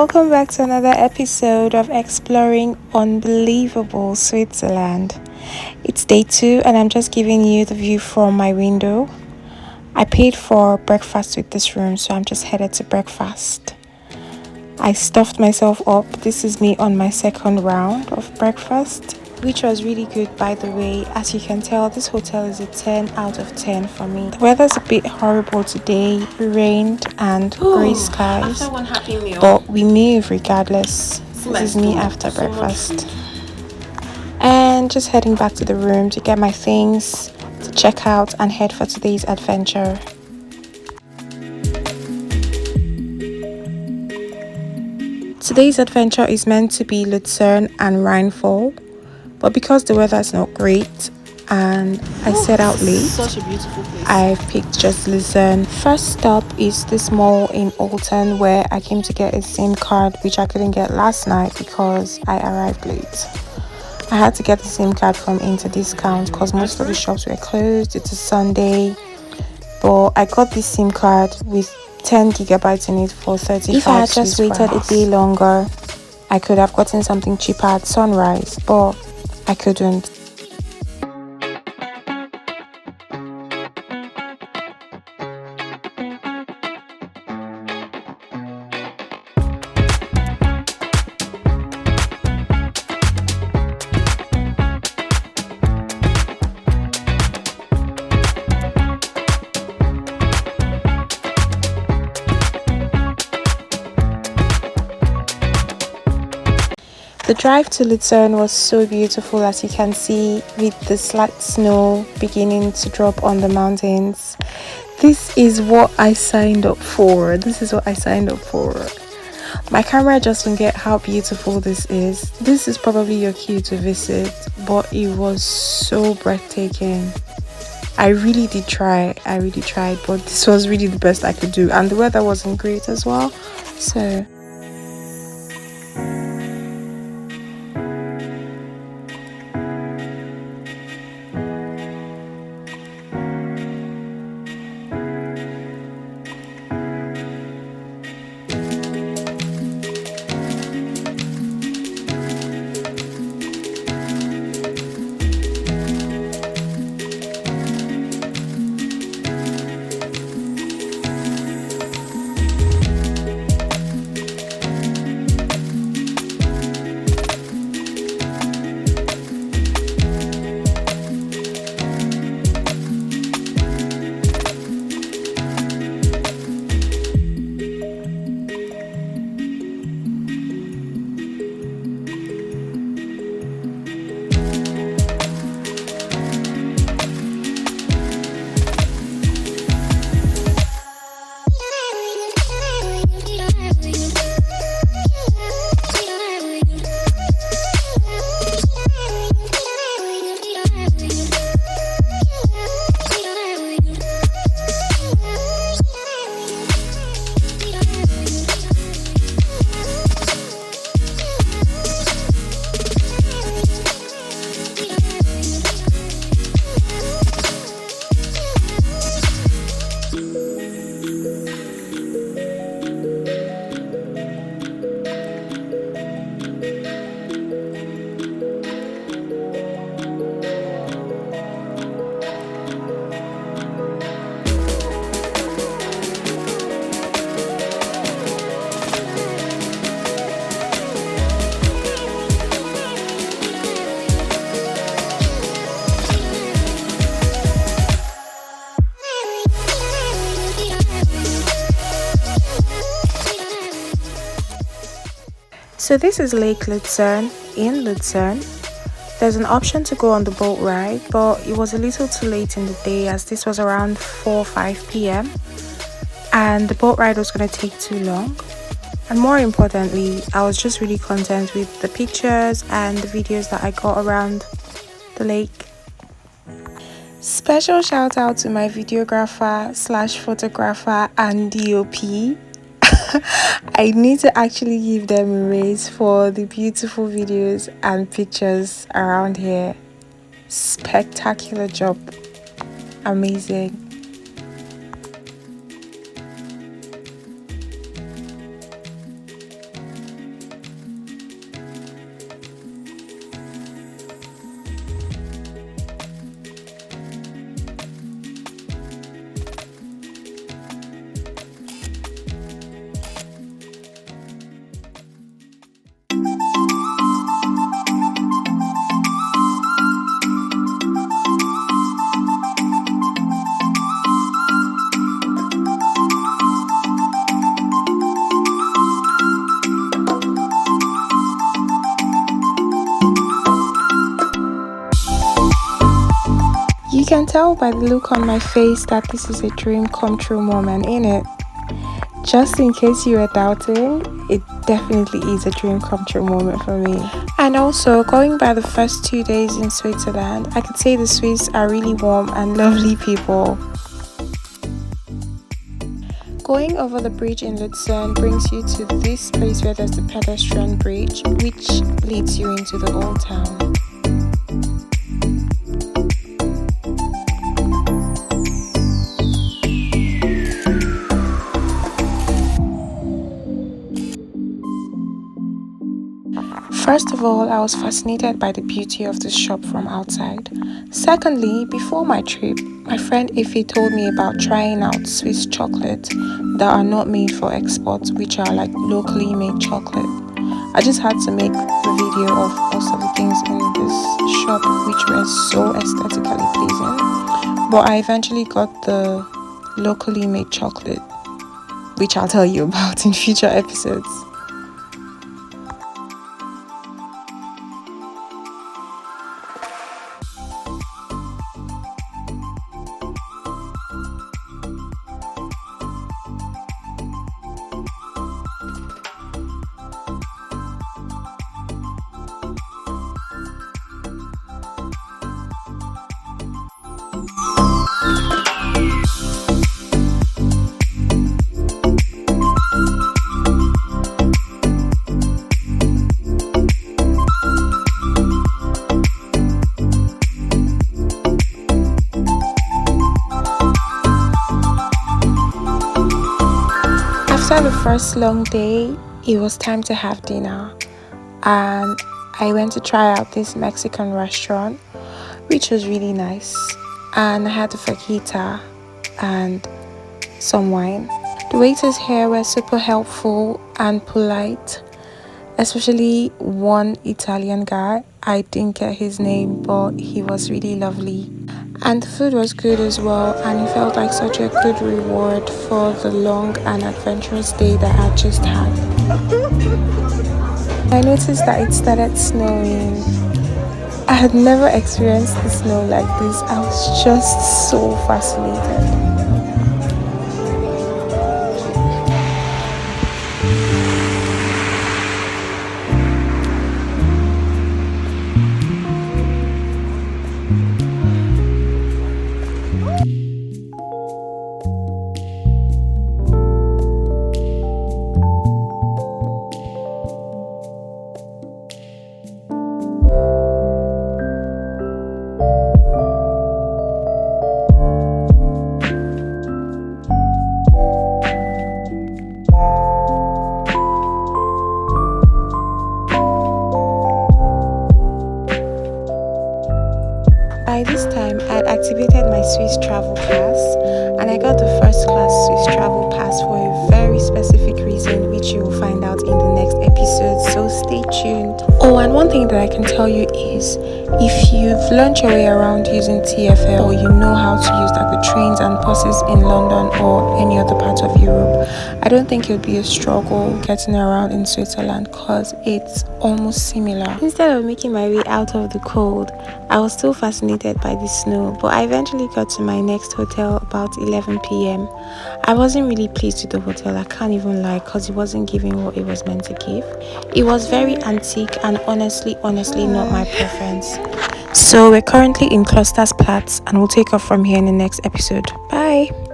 welcome back to another episode of Exploring Unbelievable Switzerland. It's day 2 and I'm just giving you the view from my window. I paid for breakfast with this room, so I'm just headed to breakfast. I stuffed myself up. This is me on my second round of breakfast, which was really good, by the way. As you can tell, this hotel is a 10 out of 10 for me. The weather's a bit horrible today, rained and grey skies, after one happy meal, but we move regardless. This is me after breakfast. And just heading back to the room to get my things, to check out and head for today's adventure. Today's adventure is meant to be Lucerne and Rheinfall, but because the weather is not great and I set out late, such a beautiful place. I've picked just Lucerne. First stop is this mall in Alton where I came to get a SIM card, which I couldn't get last night because I arrived late. I had to get the SIM card from Interdiscount because most of the shops were closed. It's a Sunday, but I got this SIM card with 10 gigabytes in it for 35. If I had just waited a day longer, I could have gotten something cheaper at Sunrise, but I couldn't. The drive to Lucerne was so beautiful, as you can see, with the slight snow beginning to drop on the mountains. This is what I signed up for. My camera just won't get how beautiful this is. This is probably your cue to visit, but it was so breathtaking. I really tried, but this was really the best I could do, and the weather wasn't great as well, so So this is Lake Lucerne in Lucerne. There's an option to go on the boat ride, but it was a little too late in the day as this was around 4 or 5 p.m. and the boat ride was going to take too long. And more importantly, I was just really content with the pictures and the videos that I got around the lake. Special shout out to my videographer / photographer and DOP. I need to actually give them a raise for the beautiful videos and pictures around here. Spectacular job. Amazing. can tell by the look on my face that this is a dream come true moment, ain't it? Just in case you were doubting, it definitely is a dream come true moment for me. And also, going by the first 2 days in Switzerland, I could say the Swiss are really warm and lovely people. Going over the bridge in Lucerne brings you to this place where there's the pedestrian bridge, which leads you into the old town. First of all, I was fascinated by the beauty of the shop from outside. Secondly, before my trip, my friend Ife told me about trying out Swiss chocolates that are not made for export, which are like locally made chocolate. I just had to make the video of most of the things in this shop, which were so aesthetically pleasing. But I eventually got the locally made chocolate, which I'll tell you about in future episodes. After the first long day, it was time to have dinner, and I went to try out this Mexican restaurant, which was really nice. And I had a fajita and some wine. The waiters here were super helpful and polite, especially one Italian guy. I didn't get his name, but he was really lovely. And the food was good as well, and it felt like such a good reward for the long and adventurous day that I just had. I noticed that it started snowing. I had never experienced the snow like this. I was just so fascinated. By this time, I had activated my Swiss travel pass, and I got the first class Swiss travel pass for a very specific reason, which you will find out in the next episode, so stay tuned. Oh, and one thing that I can tell you is, if you've learned your way around using TFL, or you know how to use like the trains and buses in London or any other part of Europe, I don't think it would be a struggle getting around in Switzerland because it's almost similar. Instead of making my way out of the cold, I was still fascinated by the snow, but I eventually got to my next hotel about 11 p.m. I wasn't really pleased with the hotel, I can't even lie, because it wasn't giving what it was meant to give. It was very antique and honestly not my preference. So we're currently in Cluster's Platz, and we'll take off from here in the next episode. Bye!